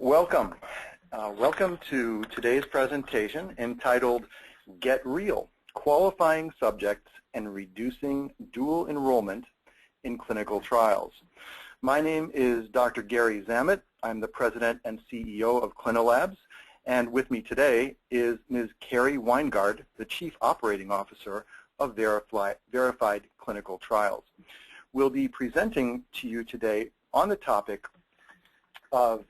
Welcome. Welcome to today's presentation entitled Get Real, Qualifying Subjects and Reducing Dual Enrollment in Clinical Trials. My name is Dr. Gary Zammit. I'm the President and CEO of Clinilabs, and with me today is Ms. Carrie Weingard, the Chief Operating Officer of Verified Clinical Trials. We'll be presenting to you today on the topic of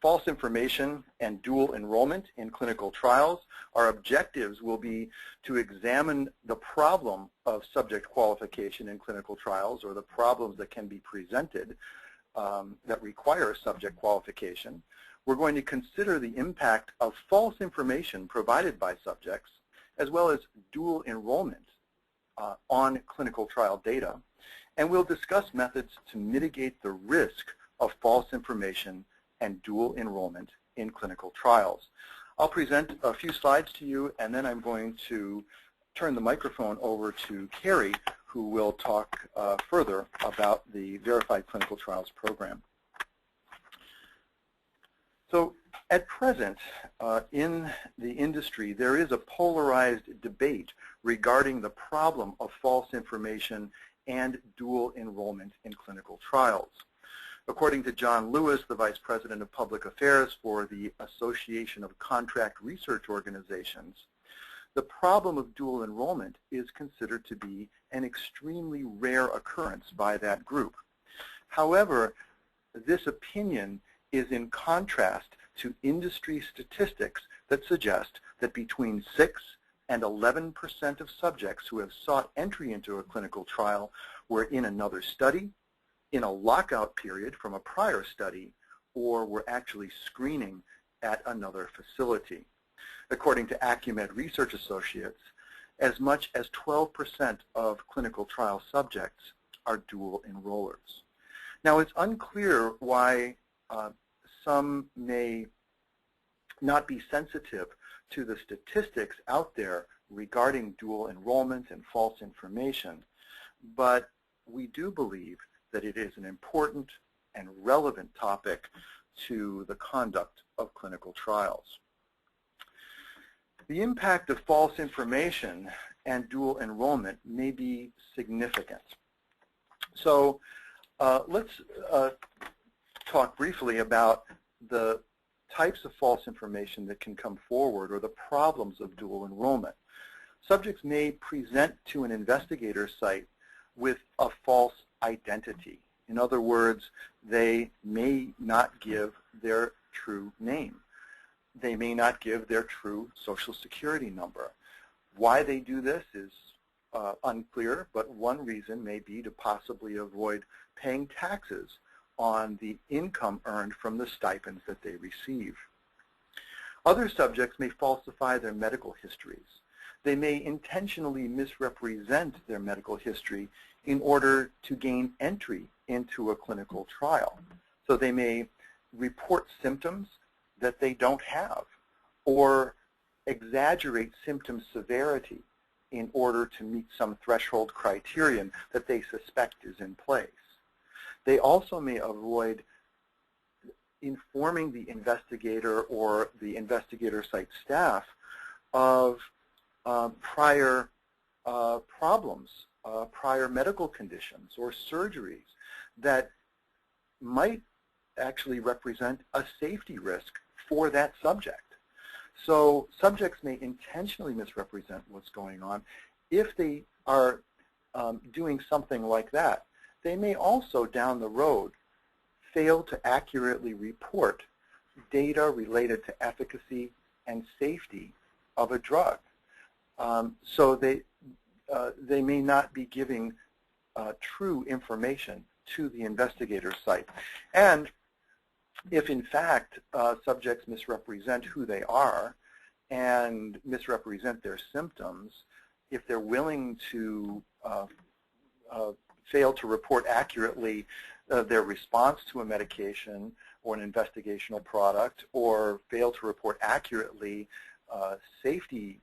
false information and dual enrollment in clinical trials. Our objectives will be to examine the problem of subject qualification in clinical trials, or the problems that can be presented that require subject qualification. We're going to consider the impact of false information provided by subjects, as well as dual enrollment on clinical trial data. And we'll discuss methods to mitigate the risk of false information and dual enrollment in clinical trials. I'll present a few slides to you, and then I'm going to turn the microphone over to Carrie, who will talk further about the Verified Clinical Trials program. So at present, in the industry, there is a polarized debate regarding the problem of false information and dual enrollment in clinical trials. According to John Lewis, the Vice President of Public Affairs for the Association of Contract Research Organizations, the problem of dual enrollment is considered to be an extremely rare occurrence by that group. However, this opinion is in contrast to industry statistics that suggest that between 6 and 11% of subjects who have sought entry into a clinical trial were in another study, in a lockout period from a prior study, or were actually screening at another facility. According to Acumed Research Associates, as much as 12% of clinical trial subjects are dual enrollers. Now, it's unclear why some may not be sensitive to the statistics out there regarding dual enrollment and false information, but we do believe that it is an important and relevant topic to the conduct of clinical trials. The impact of false information and dual enrollment may be significant. So let's talk briefly about the types of false information that can come forward, or the problems of dual enrollment. Subjects may present to an investigator site with a false identity. In other words, they may not give their true name. They may not give their true Social Security number. Why they do this is unclear, but one reason may be to possibly avoid paying taxes on the income earned from the stipends that they receive. Other subjects may falsify their medical histories. They may intentionally misrepresent their medical history in order to gain entry into a clinical trial. So they may report symptoms that they don't have, or exaggerate symptom severity in order to meet some threshold criterion that they suspect is in place. They also may avoid informing the investigator or the investigator site staff of prior problems, prior medical conditions or surgeries that might actually represent a safety risk for that subject. So subjects may intentionally misrepresent what's going on. If they are doing something like that, they may also down the road fail to accurately report data related to efficacy and safety of a drug. So they may not be giving true information to the investigator site. And if in fact subjects misrepresent who they are and misrepresent their symptoms, if they're willing to fail to report accurately their response to a medication or an investigational product, or fail to report accurately safety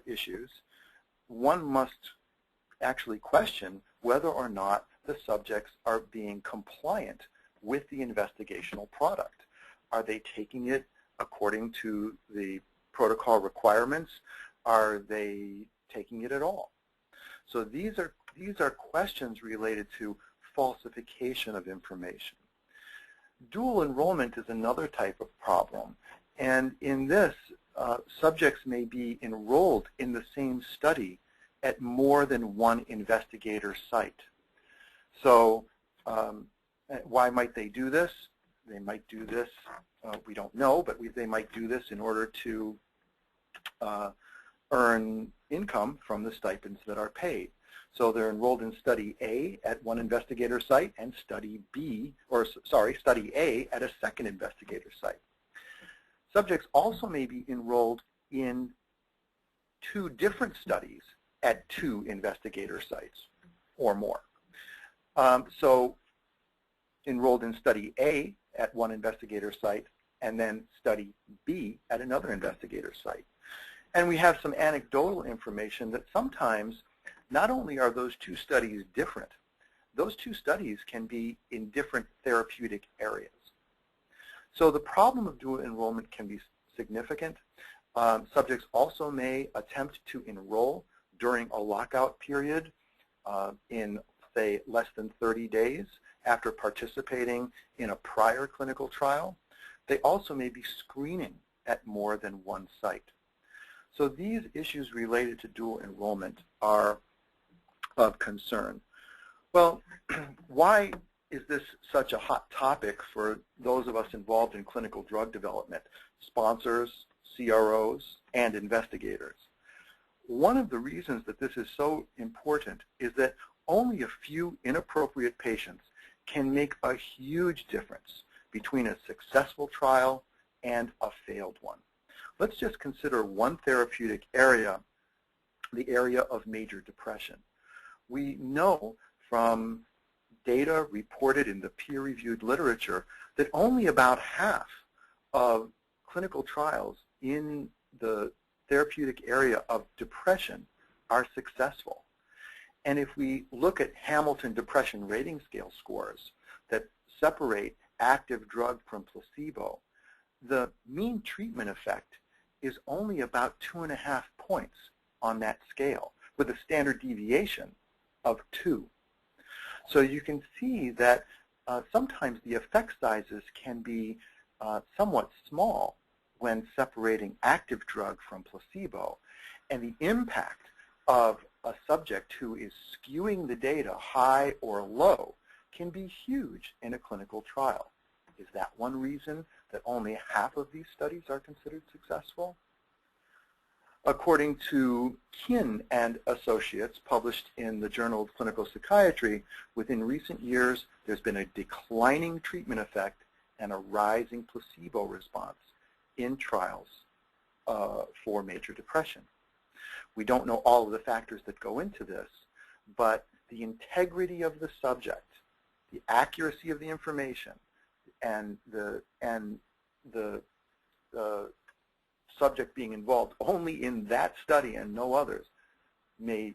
issues, one must actually question whether or not the subjects are being compliant with the investigational product. Are they taking it according to the protocol requirements? Are they taking it at all? So these are questions related to falsification of information. Dual enrollment is another type of problem, and in this, subjects may be enrolled in the same study at more than one investigator site. So why might they do this? They might do this, we don't know, but they might do this in order to earn income from the stipends that are paid. So they're enrolled in study A at one investigator site and study A at a second investigator site. Subjects also may be enrolled in 2 different studies at 2 investigator sites or more. So enrolled in study A at one investigator site and then study B at another investigator site. And we have some anecdotal information that sometimes not only are those 2 studies different, those 2 studies can be in different therapeutic areas. So the problem of dual enrollment can be significant. Subjects also may attempt to enroll during a lockout period in, say, less than 30 days after participating in a prior clinical trial. They also may be screening at more than one site. So these issues related to dual enrollment are of concern. Well, why is this such a hot topic for those of us involved in clinical drug development, sponsors, CROs, and investigators? One of the reasons that this is so important is that only a few inappropriate patients can make a huge difference between a successful trial and a failed one. Let's just consider one therapeutic area, the area of major depression. We know from data reported in the peer-reviewed literature that only about half of clinical trials in the therapeutic area of depression are successful. And if we look at Hamilton Depression Rating Scale scores that separate active drug from placebo, the mean treatment effect is only about 2.5 points on that scale, with a standard deviation of 2. So you can see that sometimes the effect sizes can be somewhat small when separating active drug from placebo, and the impact of a subject who is skewing the data high or low can be huge in a clinical trial. Is that one reason that only half of these studies are considered successful? According to Kin and Associates, published in the Journal of Clinical Psychiatry, within recent years there's been a declining treatment effect and a rising placebo response in trials for major depression. We don't know all of the factors that go into this, but the integrity of the subject, the accuracy of the information, and the subject being involved only in that study and no others may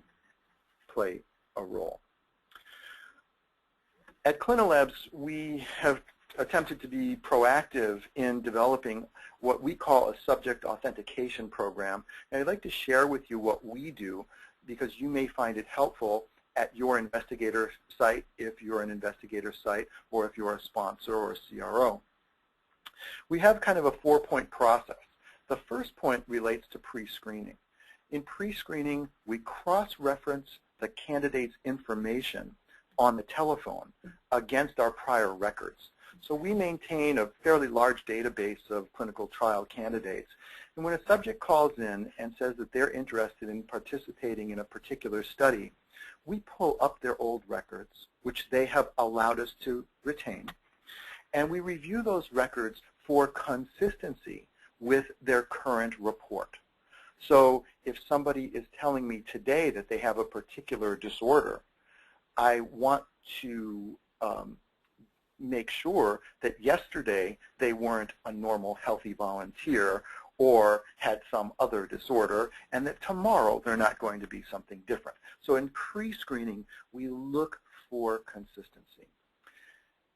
play a role. At Clinilabs, we have attempted to be proactive in developing what we call a subject authentication program. And I'd like to share with you what we do because you may find it helpful at your investigator site if you're an investigator site or if you're a sponsor or a CRO. We have kind of a 4-point process. The first point relates to pre-screening. In pre-screening, we cross-reference the candidate's information on the telephone against our prior records. So we maintain a fairly large database of clinical trial candidates. And when a subject calls in and says that they're interested in participating in a particular study, we pull up their old records, which they have allowed us to retain, and we review those records for consistency with their current report. So if somebody is telling me today that they have a particular disorder, I want to make sure that yesterday they weren't a normal healthy volunteer or had some other disorder, and that tomorrow they're not going to be something different. So in pre-screening, we look for consistency.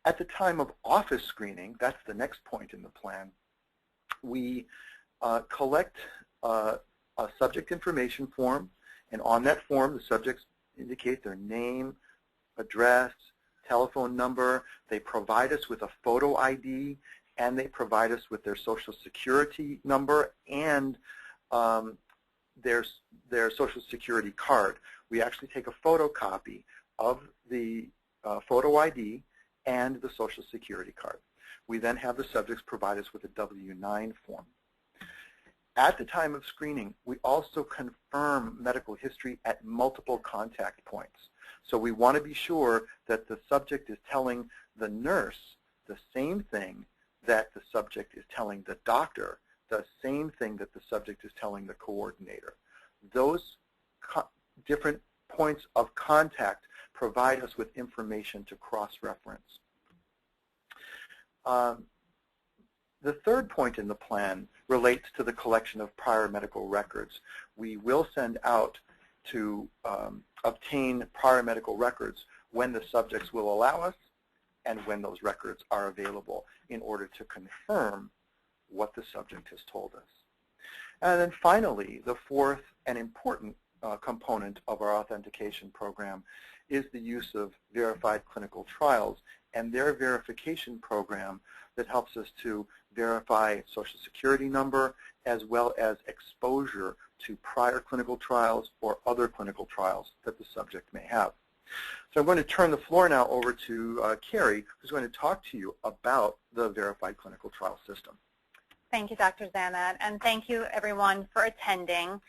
At the time of office screening, that's the next point in the plan, we collect a subject information form, and on that form the subjects indicate their name, address, telephone number. They provide us with a photo ID, and they provide us with their Social Security number and their Social Security card. We actually take a photocopy of the photo ID and the Social Security card. We then have the subjects provide us with a W-9 form. At the time of screening, we also confirm medical history at multiple contact points. So we want to be sure that the subject is telling the nurse the same thing that the subject is telling the doctor, the same thing that the subject is telling the coordinator. Those different points of contact provide us with information to cross-reference. The third point in the plan relates to the collection of prior medical records. We will send out to obtain prior medical records when the subjects will allow us and when those records are available in order to confirm what the subject has told us. And then finally, the fourth and important component of our authentication program is the use of verified clinical trials and their verification program that helps us to verify Social Security number as well as exposure to prior clinical trials or other clinical trials that the subject may have. So I'm going to turn the floor now over to Carrie, who's going to talk to you about the verified clinical trial system. Thank you, Dr. Zamet, and thank you, everyone, for attending.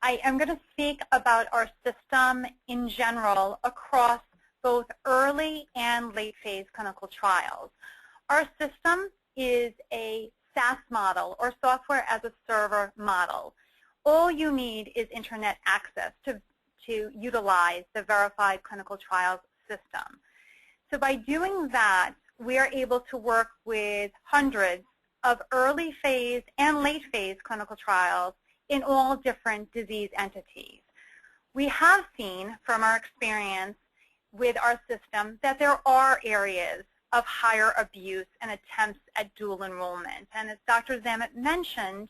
I am going to speak about our system in general across both early and late phase clinical trials. Our system is a SaaS model, or software as a server model. All you need is internet access to utilize the verified clinical trials system. So by doing that, we are able to work with hundreds of early phase and late phase clinical trials in all different disease entities. We have seen from our experience with our system that there are areas of higher abuse and attempts at dual enrollment. And as Dr. Zamet mentioned,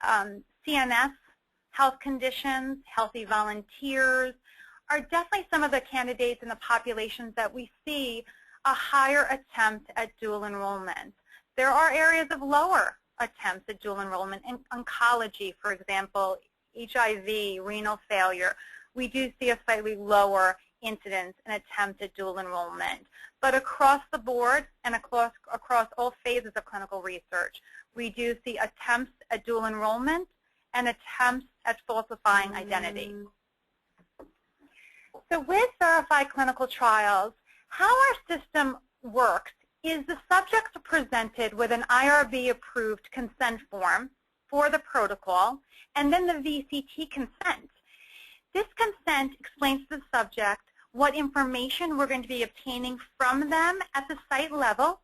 CNS, health conditions, healthy volunteers are definitely some of the candidates in the populations that we see a higher attempt at dual enrollment. There are areas of lower attempts at dual enrollment in oncology, for example, HIV, renal failure. We do see a slightly lower incidence and attempt at dual enrollment. But across the board and across all phases of clinical research, we do see attempts at dual enrollment and attempts at falsifying identity. So with verified clinical trials, how our system works is the subjects are presented with an IRB-approved consent form for the protocol, and then the VCT consent. This consent explains to the subject what information we're going to be obtaining from them at the site level,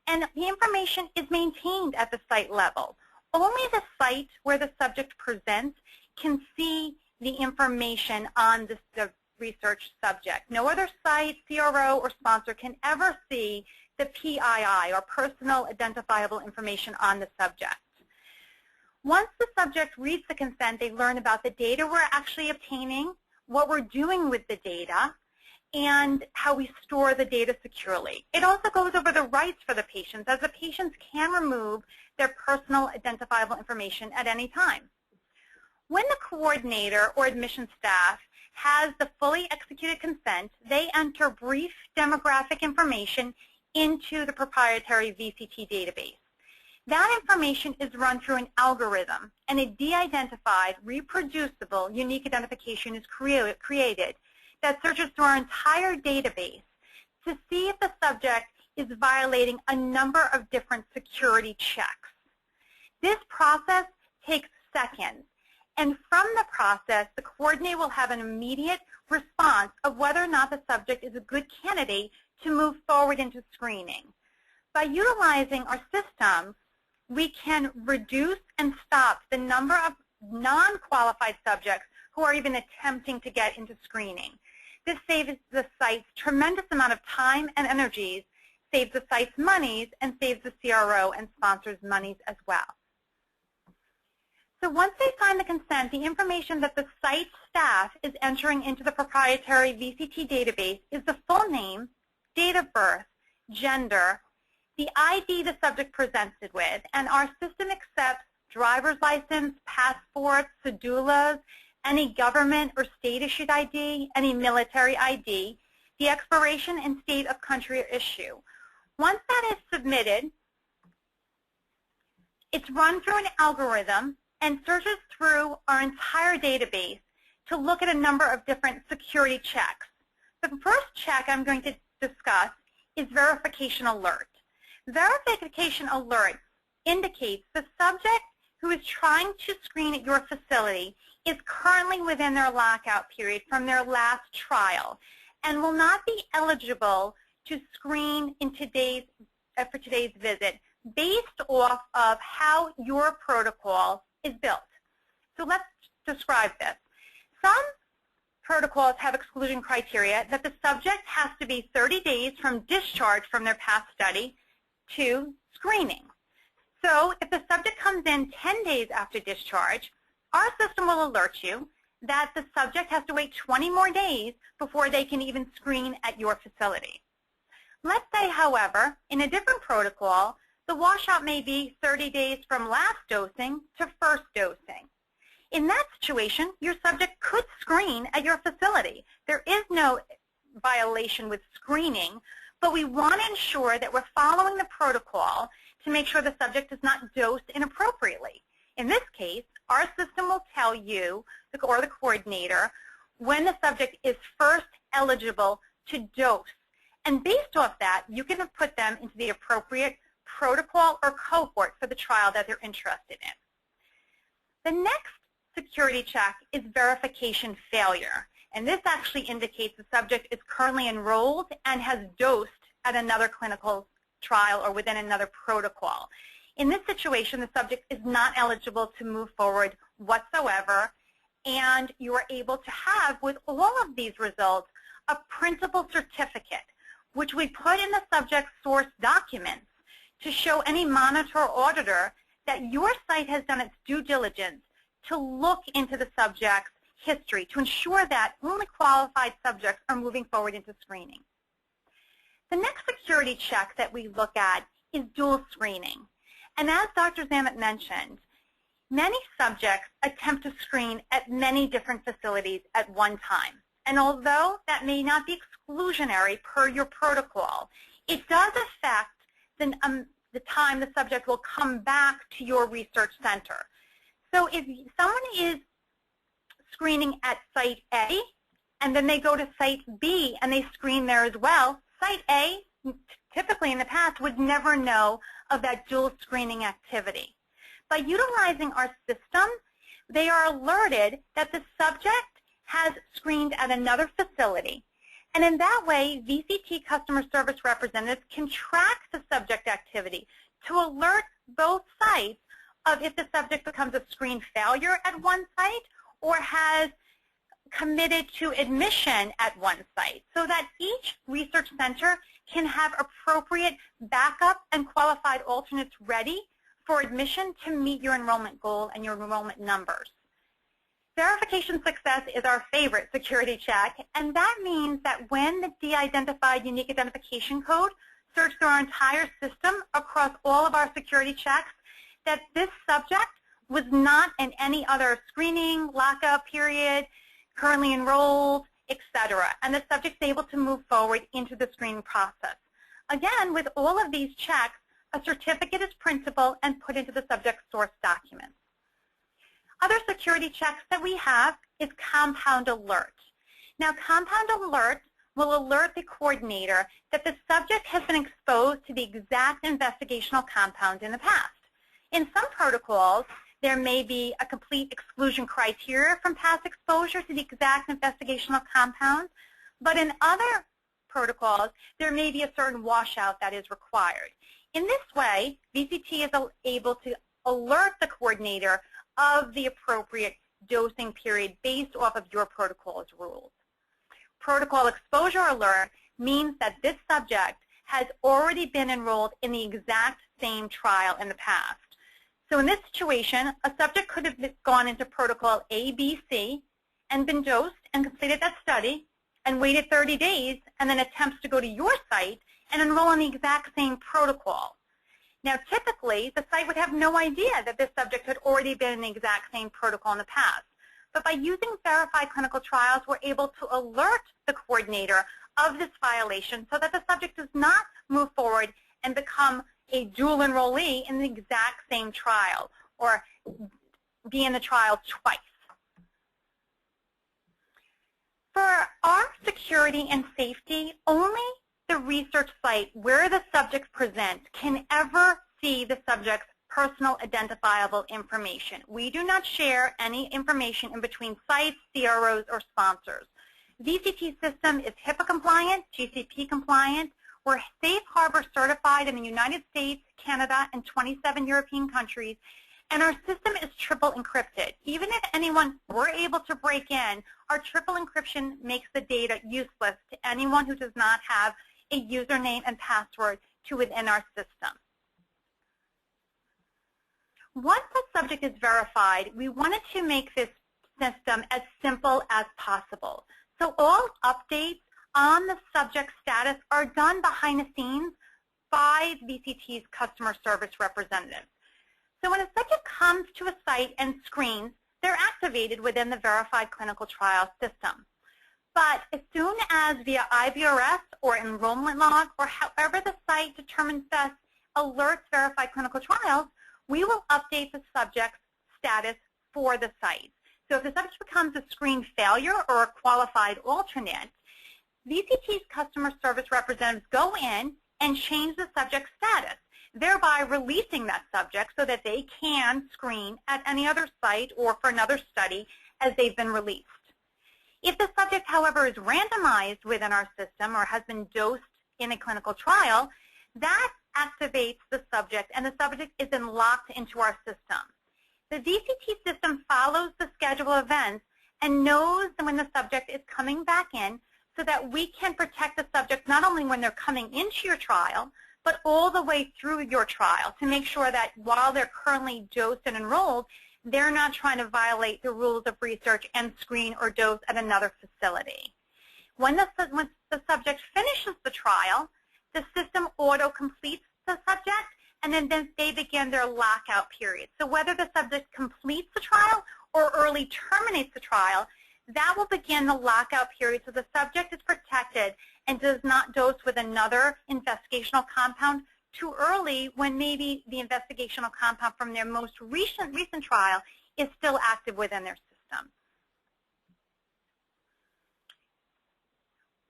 and the information is maintained at the site level. Only the site where the subject presents can see the information on the research subject. No other site, CRO, or sponsor can ever see the PII, or personal identifiable information on the subject. Once the subject reads the consent, they learn about the data we're actually obtaining, what we're doing with the data, and how we store the data securely. It also goes over the rights for the patients, as the patients can remove their personal identifiable information at any time. When the coordinator or admission staff has the fully executed consent, they enter brief demographic information into the proprietary VCT database. That information is run through an algorithm, and a de-identified, reproducible, unique identification is created that searches through our entire database to see if the subject is violating a number of different security checks. This process takes seconds, and from the process, the coordinator will have an immediate response of whether or not the subject is a good candidate to move forward into screening. By utilizing our system, we can reduce and stop the number of non-qualified subjects who are even attempting to get into screening. This saves the sites tremendous amount of time and energies saves the site's monies and saves the CRO and sponsors monies as well. So once they sign the consent, the information that the site staff is entering into the proprietary VCT database is the full name, date of birth, gender, the ID the subject presented with, and our system accepts driver's license, passports, cedulas, any government or state-issued ID, any military ID, the expiration and state of country or issue. Once that is submitted, it's run through an algorithm and searches through our entire database to look at a number of different security checks. The first check I'm going to discuss is verification alert. Verification alert indicates the subject who is trying to screen at your facility is currently within their lockout period from their last trial and will not be eligible to screen in for today's visit based off of how your protocol is built. So let's describe this. Some protocols have exclusion criteria that the subject has to be 30 days from discharge from their past study to screening. So if the subject comes in 10 days after discharge, our system will alert you that the subject has to wait 20 more days before they can even screen at your facility. Let's say, however, in a different protocol, the washout may be 30 days from last dosing to first dosing. In that situation, your subject could screen at your facility. There is no violation with screening, but we want to ensure that we're following the protocol to make sure the subject is not dosed inappropriately. In this case, our system will tell you, or the coordinator, when the subject is first eligible to dose. And based off that, you can put them into the appropriate protocol or cohort for the trial that they're interested in. The next security check is verification failure. And this actually indicates the subject is currently enrolled and has dosed at another clinical trial or within another protocol. In this situation, the subject is not eligible to move forward whatsoever, and you are able to have, with all of these results, a printable certificate, which we put in the subject source documents to show any monitor or auditor that your site has done its due diligence to look into the subject's history to ensure that only qualified subjects are moving forward into screening. The next security check that we look at is dual screening. And as Dr. Zamet mentioned, many subjects attempt to screen at many different facilities at one time. And although that may not be exclusionary per your protocol, it does affect the time the subject will come back to your research center. So if someone is screening at Site A, and then they go to Site B and they screen there as well, Site A, typically in the past, would never know of that dual screening activity. By utilizing our system, they are alerted that the subject has screened at another facility. And in that way, VCT customer service representatives can track the subject activity to alert both sites of if the subject becomes a screen failure at one site or has committed to admission at one site, so that each research center can have appropriate backup and qualified alternates ready for admission to meet your enrollment goal and your enrollment numbers. Verification success is our favorite security check, and that means that when the de-identified unique identification code searched through our entire system across all of our security checks, that this subject was not in any other screening, lockout period, currently enrolled, etc. And the subject is able to move forward into the screening process. Again, with all of these checks, a certificate is printable and put into the subject source documents. Other security checks that we have is compound alert. Now, compound alert will alert the coordinator that the subject has been exposed to the exact investigational compound in the past. In some protocols, there may be a complete exclusion criteria from past exposure to the exact investigational compound, but in other protocols, there may be a certain washout that is required. In this way, VCT is able to alert the coordinator of the appropriate dosing period based off of your protocol's rules. Protocol exposure alert means that this subject has already been enrolled in the exact same trial in the past. So in this situation, a subject could have gone into protocol A, B, C, and been dosed and completed that study and waited 30 days and then attempts to go to your site and enroll in the exact same protocol. Now, typically, the site would have no idea that this subject had already been in the exact same protocol in the past. But by using verified clinical trials, we're able to alert the coordinator of this violation so that the subject does not move forward and become a dual enrollee in the exact same trial or be in the trial twice. For our security and safety, only the research site where the subjects present can ever see the subject's personal identifiable information. We do not share any information in between sites, CROs, or sponsors. VCT system is HIPAA compliant, GCP compliant. We're Safe Harbor certified in the United States, Canada, and 27 European countries. And our system is triple encrypted. Even if anyone were able to break in, our triple encryption makes the data useless to anyone who does not have a username and password to within our system. Once the subject is verified, we wanted to make this system as simple as possible. So all updates on the subject status are done behind the scenes by VCT's customer service representatives. So when a subject comes to a site and screens, they're activated within the verified clinical trial system. But as soon as via IVRS or enrollment log or however the site determines best alerts verified clinical trials, we will update the subject's status for the site. So if the subject becomes a screen failure or a qualified alternate, VCT's customer service representatives go in and change the subject's status, thereby releasing that subject so that they can screen at any other site or for another study as they've been released. If the subject, however, is randomized within our system or has been dosed in a clinical trial, that activates the subject and the subject is then locked into our system. The VCT system follows the schedule of events and knows when the subject is coming back in so that we can protect the subject not only when they're coming into your trial, but all the way through your trial to make sure that while they're currently dosed and enrolled, they're not trying to violate the rules of research and screen or dose at another facility. Once the subject finishes the trial, the system auto-completes the subject, and then they begin their lockout period. So whether the subject completes the trial or early terminates the trial, that will begin the lockout period so the subject is protected and does not dose with another investigational compound too early when maybe the investigational compound from their most recent trial is still active within their system.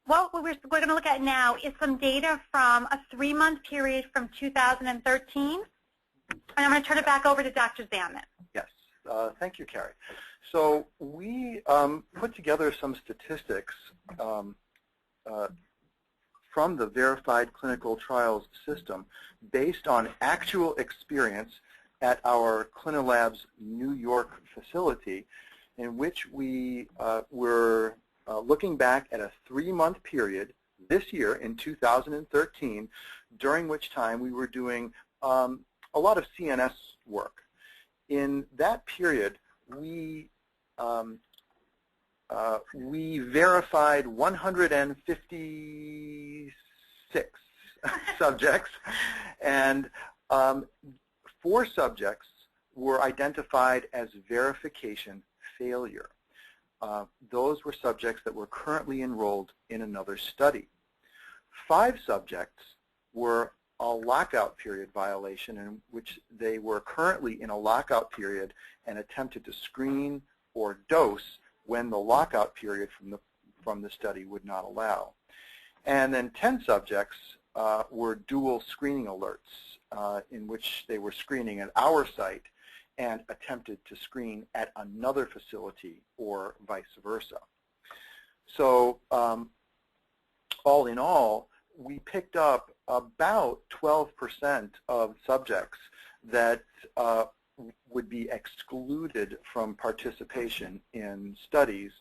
What we're going to look at now is some data from a 3-month period from 2013. And I'm going to turn it back over to Dr. Zammit. Yes. Thank you, Carrie. So we put together some statistics from the verified clinical trials system based on actual experience at our Clinilabs New York facility, in which we were looking back at a 3-month period this year in 2013, during which time we were doing a lot of CNS work. In that period, we verified 156 subjects, and 4 subjects were identified as verification failure. Those were subjects that were currently enrolled in another study. 5 subjects were a lockout period violation in which they were currently in a lockout period and attempted to screen or dose when the lockout period from the study would not allow. And then 10 subjects were dual screening alerts in which they were screening at our site and attempted to screen at another facility or vice versa. So all in all, we picked up about 12% of subjects that would be excluded from participation in studies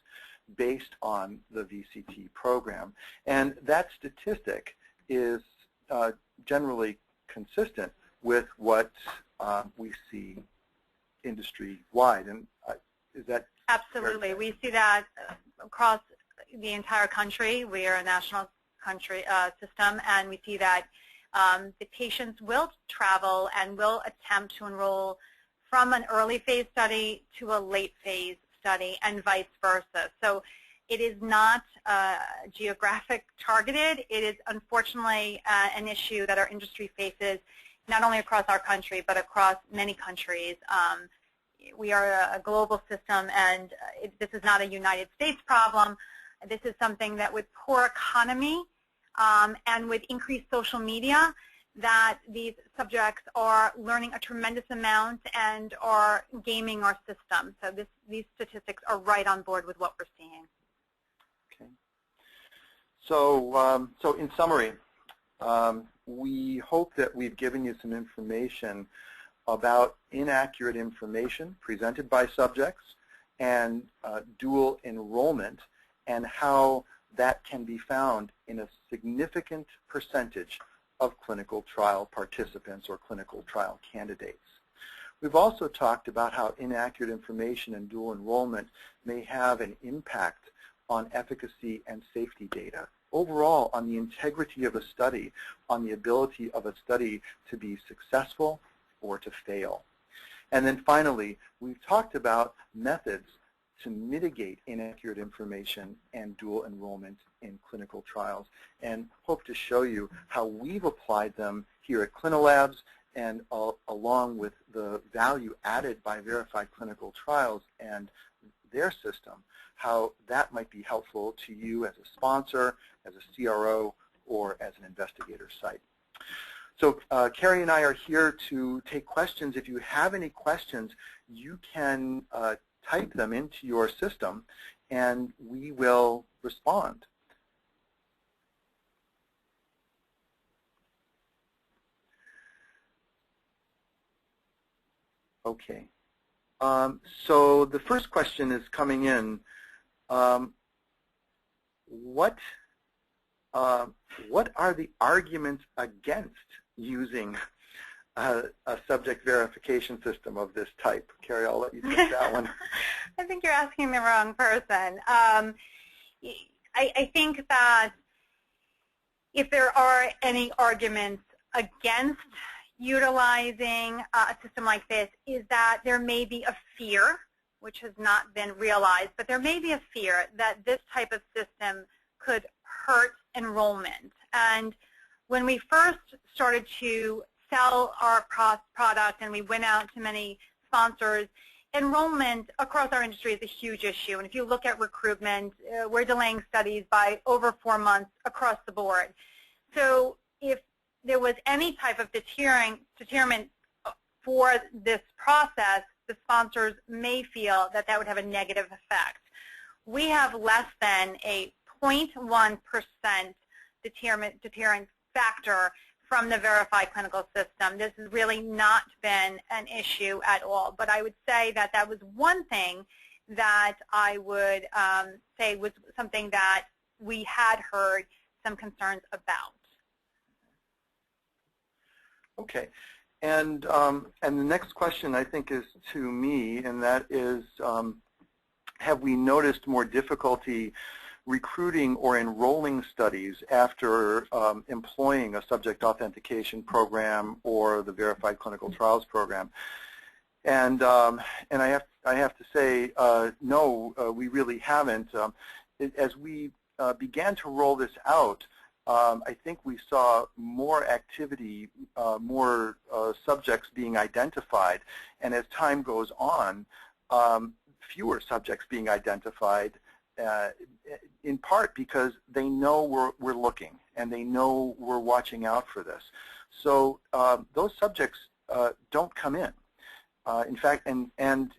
based on the VCT program. And that statistic is generally consistent with what we see industry-wide. And is that absolutely? We see that across the entire country. We are a national country system, and we see that the patients will travel and will attempt to enroll from an early phase study to a late phase study and vice versa. So it is not geographic targeted. It is unfortunately an issue that our industry faces not only across our country but across many countries. We are a global system, and this is not a United States problem. This is something that with poor economy and with increased social media, that these subjects are learning a tremendous amount and are gaming our system. So these statistics are right on board with what we're seeing. Okay. So in summary, we hope that we've given you some information about inaccurate information presented by subjects and dual enrollment, and how that can be found in a significant percentage of clinical trial participants or clinical trial candidates. We've also talked about how inaccurate information and dual enrollment may have an impact on efficacy and safety data, overall on the integrity of a study, on the ability of a study to be successful or to fail. And then finally, we've talked about methods to mitigate inaccurate information and dual enrollment in clinical trials, and hope to show you how we've applied them here at Clinilabs, and along with the value added by verified clinical trials and their system, how that might be helpful to you as a sponsor, as a CRO, or as an investigator site. So Carrie and I are here to take questions. If you have any questions, you can type them into your system, and we will respond. Okay. So the first question is coming in. What are the arguments against using a subject verification system of this type? Carrie, I'll let you take that one. I think you're asking the wrong person. I think that if there are any arguments against utilizing a system like this, is that there may be a fear, which has not been realized, but there may be a fear that this type of system could hurt enrollment. And when we first started to sell our product and we went out to many sponsors, enrollment across our industry is a huge issue. And if you look at recruitment, we're delaying studies by over 4 months across the board. So if there was any type of deterrent for this process, the sponsors may feel that that would have a negative effect. We have less than a 0.1% deterrent factor from the verified clinical system. This has really not been an issue at all. But I would say that that was one thing that I would say was something that we had heard some concerns about. Okay. And the next question, I think, is to me, and that is, have we noticed more difficulty recruiting or enrolling studies after employing a subject authentication program or the verified clinical trials program? And I have to say, no, we really haven't. As we began to roll this out, I think we saw more activity, more subjects being identified, and as time goes on, fewer subjects being identified, in part because they know we're looking and they know we're watching out for this. So those subjects don't come in. In fact, and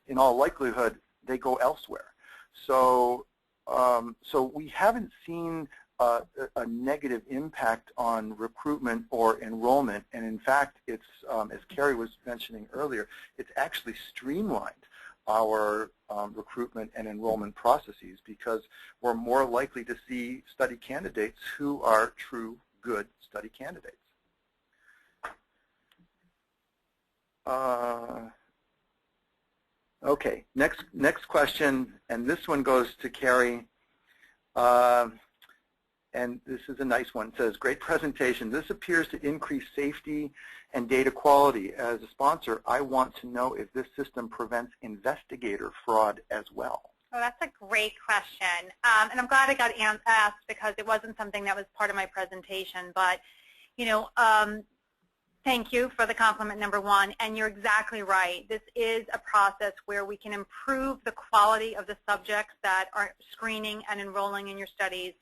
in all likelihood, they go elsewhere. So we haven't seen a negative impact on recruitment or enrollment, and in fact, it's as Carrie was mentioning earlier, it's actually streamlined our recruitment and enrollment processes, because we're more likely to see study candidates who are true good study candidates. Okay, next question, and this one goes to Carrie. And this is a nice one. It says, great presentation. This appears to increase safety and data quality. As a sponsor, I want to know if this system prevents investigator fraud as well. Oh, that's a great question. And I'm glad it got asked because it wasn't something that was part of my presentation. But, you know, thank you for the compliment, number one. And you're exactly right. This is a process where we can improve the quality of the subjects that are screening and enrolling in your studies,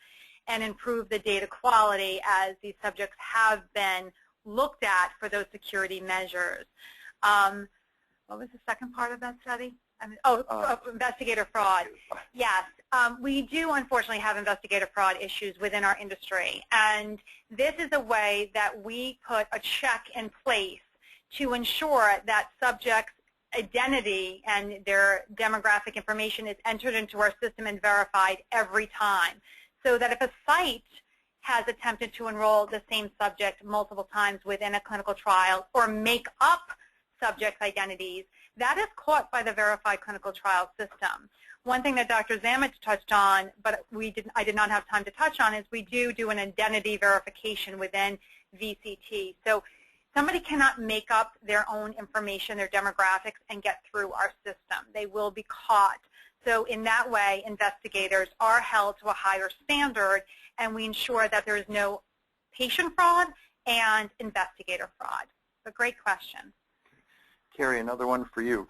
and improve the data quality as these subjects have been looked at for those security measures. What was the second part of that study? Investigator fraud. Yes, we do unfortunately have investigator fraud issues within our industry, and this is a way that we put a check in place to ensure that subjects' identity and their demographic information is entered into our system and verified every time. So that if a site has attempted to enroll the same subject multiple times within a clinical trial or make up subjects' identities, that is caught by the verified clinical trial system. One thing that Dr. Zammit touched on, but I did not have time to touch on, is we do an identity verification within VCT. So somebody cannot make up their own information, their demographics, and get through our system. They will be caught. So in that way, investigators are held to a higher standard, and we ensure that there is no patient fraud and investigator fraud. A great question. Carrie, another one for you.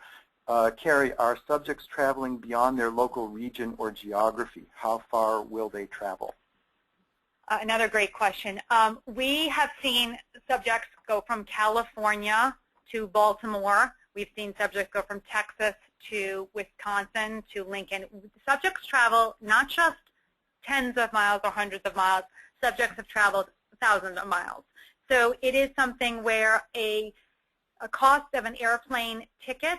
Carrie, are subjects traveling beyond their local region or geography? How far will they travel? Another great question. We have seen subjects go from California to Baltimore. We've seen subjects go from Texas to Wisconsin to Lincoln. Subjects travel not just tens of miles or hundreds of miles. Subjects have traveled thousands of miles. So it is something where a cost of an airplane ticket,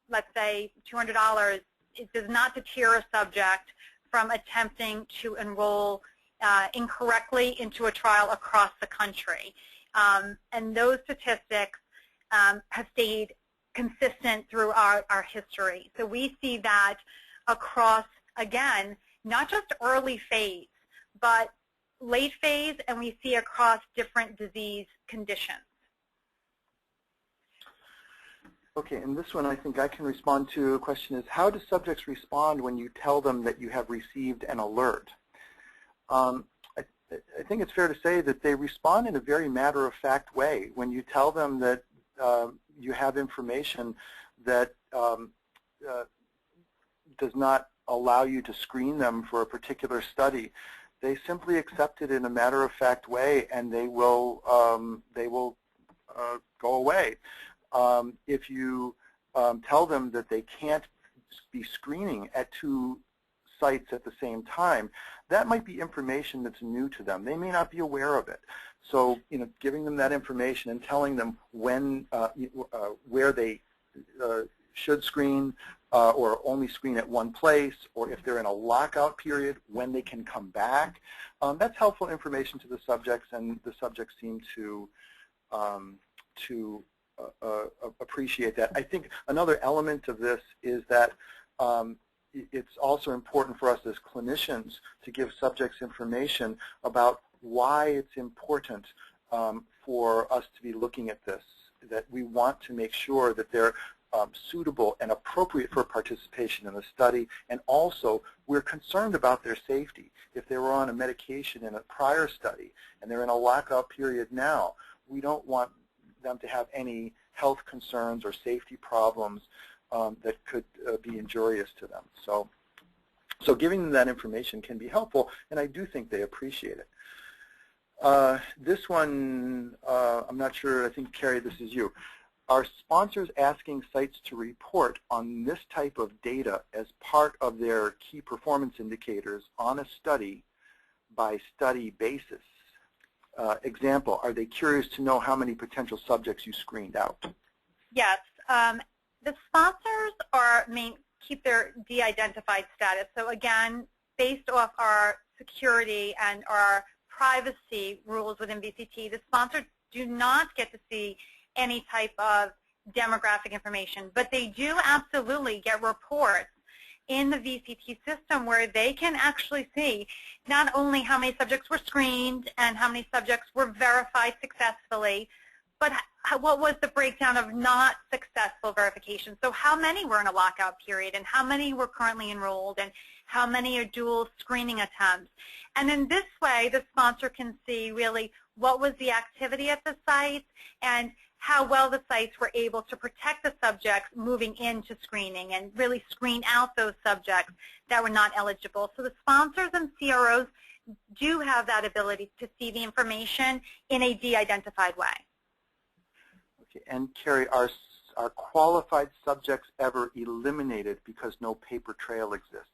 let's say $200, it does not deter a subject from attempting to enroll incorrectly into a trial across the country. And those statistics have stayed consistent through our history. So we see that across, again, not just early phase, but late phase, and we see across different disease conditions. Okay, and this one I think I can respond to. The question is, how do subjects respond when you tell them that you have received an alert? I think it's fair to say that they respond in a very matter-of-fact way. When you tell them that you have information that does not allow you to screen them for a particular study, they simply accept it in a matter-of-fact way, and they will go away. If you tell them that they can't be screening at two sites at the same time, that might be information that's new to them. They may not be aware of it. So, giving them that information and telling them when, where they should screen or only screen at one place, or if they're in a lockout period, when they can come back, that's helpful information to the subjects, and the subjects seem to appreciate that. I think another element of this is that it's also important for us as clinicians to give subjects information about why it's important for us to be looking at this, that we want to make sure that they're suitable and appropriate for participation in the study, and also we're concerned about their safety. If they were on a medication in a prior study and they're in a lockout period now, we don't want them to have any health concerns or safety problems that could be injurious to them. So giving them that information can be helpful, and I do think they appreciate it. This one, I'm not sure, I think, Carrie, this is you. Are sponsors asking sites to report on this type of data as part of their key performance indicators on a study-by-study basis? Example, are they curious to know how many potential subjects you screened out? Yes. The sponsors keep their de-identified status. So again, based off our security and our privacy rules within VCT, the sponsors do not get to see any type of demographic information, but they do absolutely get reports in the VCT system where they can actually see not only how many subjects were screened and how many subjects were verified successfully, but what was the breakdown of not successful verification. So how many were in a lockout period, and how many were currently enrolled, and how many are dual screening attempts. And in this way, the sponsor can see really what was the activity at the site and how well the sites were able to protect the subjects moving into screening and really screen out those subjects that were not eligible. So the sponsors and CROs do have that ability to see the information in a de-identified way. Okay, and Carrie, are qualified subjects ever eliminated because no paper trail exists?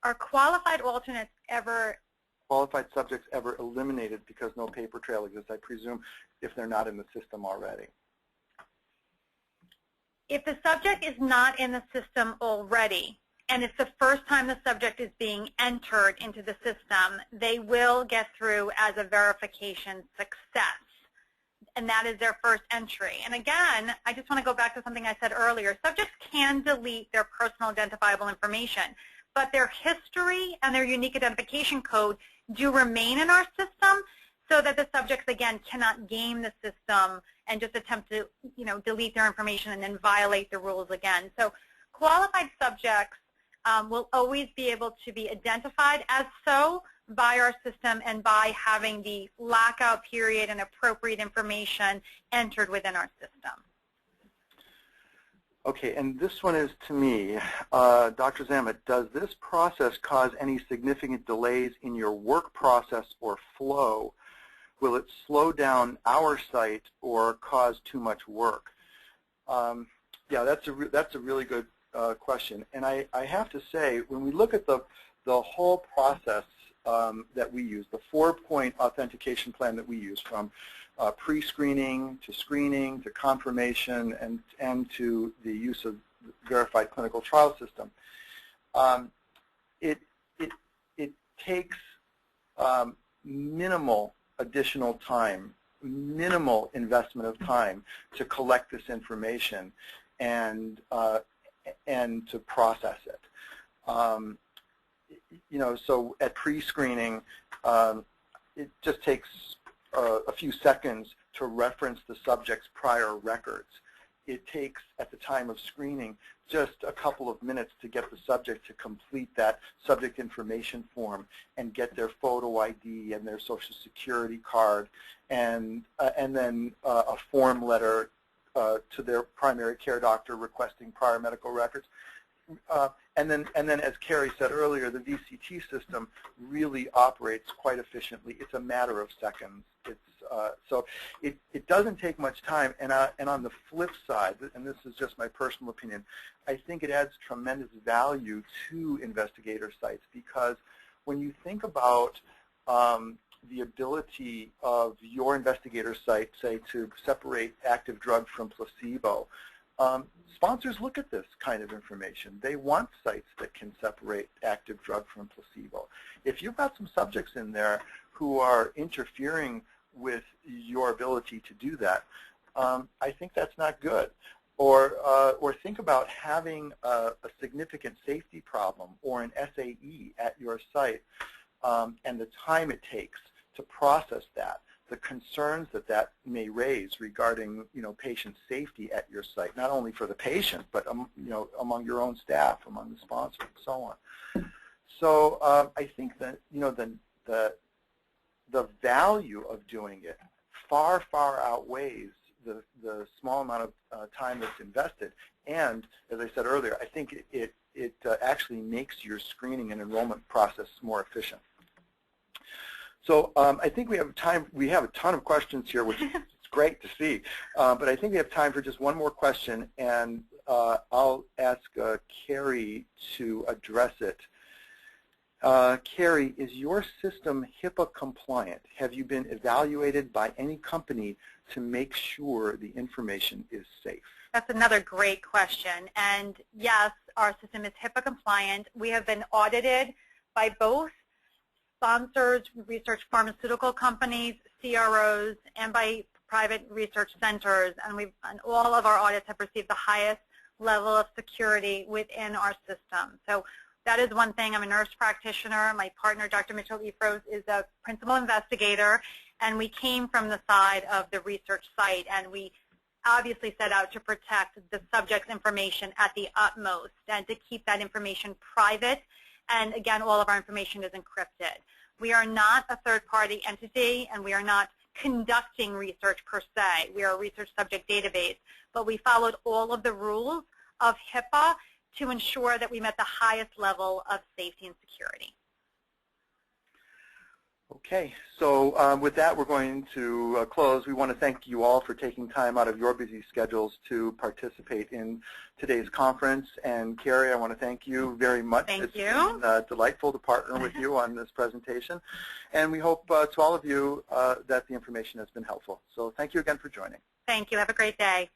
Are qualified alternates ever Qualified subjects ever eliminated because no paper trail exists, I presume, if they're not in the system already? If the subject is not in the system already, and it's the first time the subject is being entered into the system, they will get through as a verification success. And that is their first entry. And again, I just want to go back to something I said earlier. Subjects can delete their personal identifiable information, but their history and their unique identification code do remain in our system, so that the subjects, again, cannot game the system and just attempt to, delete their information and then violate the rules again. So qualified subjects will always be able to be identified as so by our system and by having the lockout period and appropriate information entered within our system. Okay, and this one is to me. Dr. Zammit, does this process cause any significant delays in your work process or flow? Will it slow down our site or cause too much work? Yeah, that's a really good question. And I have to say, when we look at the whole process that we use, the 4-point authentication plan that we use, from pre-screening to screening to confirmation and to the use of verified clinical trial system, it takes minimal additional time, minimal investment of time to collect this information and to process it. So at pre-screening, it just takes a few seconds to reference the subject's prior records. It takes, at the time of screening, just a couple of minutes to get the subject to complete that subject information form and get their photo ID and their Social Security card, and then a form letter to their primary care doctor requesting prior medical records. And then, as Carrie said earlier, the VCT system really operates quite efficiently. It's a matter of seconds. So it doesn't take much time. And on the flip side, and this is just my personal opinion, I think it adds tremendous value to investigator sites, because when you think about the ability of your investigator site, say, to separate active drug from placebo, sponsors look at this kind of information. They want sites that can separate active drug from placebo. If you've got some subjects in there who are interfering with your ability to do that, I think that's not good. Or think about having a significant safety problem or an SAE at your site, and the time it takes to process that, the concerns that may raise regarding, patient safety at your site, not only for the patient, but among your own staff, among the sponsor, and so on. So I think that the value of doing it far outweighs the small amount of time that's invested. And as I said earlier, I think it actually makes your screening and enrollment process more efficient. So I think we have time. We have a ton of questions here, which is great to see. But I think we have time for just one more question, and I'll ask Carrie to address it. Carrie, is your system HIPAA compliant? Have you been evaluated by any company to make sure the information is safe? That's another great question. And yes, our system is HIPAA compliant. We have been audited by both sponsors, research pharmaceutical companies, CROs, and by private research centers, and all of our audits have received the highest level of security within our system. So that is one thing. I'm a nurse practitioner. My partner, Dr. Mitchell Efros, is a principal investigator, and we came from the side of the research site, and we obviously set out to protect the subject's information at the utmost and to keep that information private. And again, all of our information is encrypted. We are not a third-party entity, and we are not conducting research per se. We are a research subject database, but we followed all of the rules of HIPAA to ensure that we met the highest level of safety and security. Okay, so with that, we're going to close. We want to thank you all for taking time out of your busy schedules to participate in today's conference. And Carrie, I want to thank you very much. Thank you. It's been delightful to partner with you on this presentation. And we hope to all of you that the information has been helpful. So thank you again for joining. Thank you. Have a great day.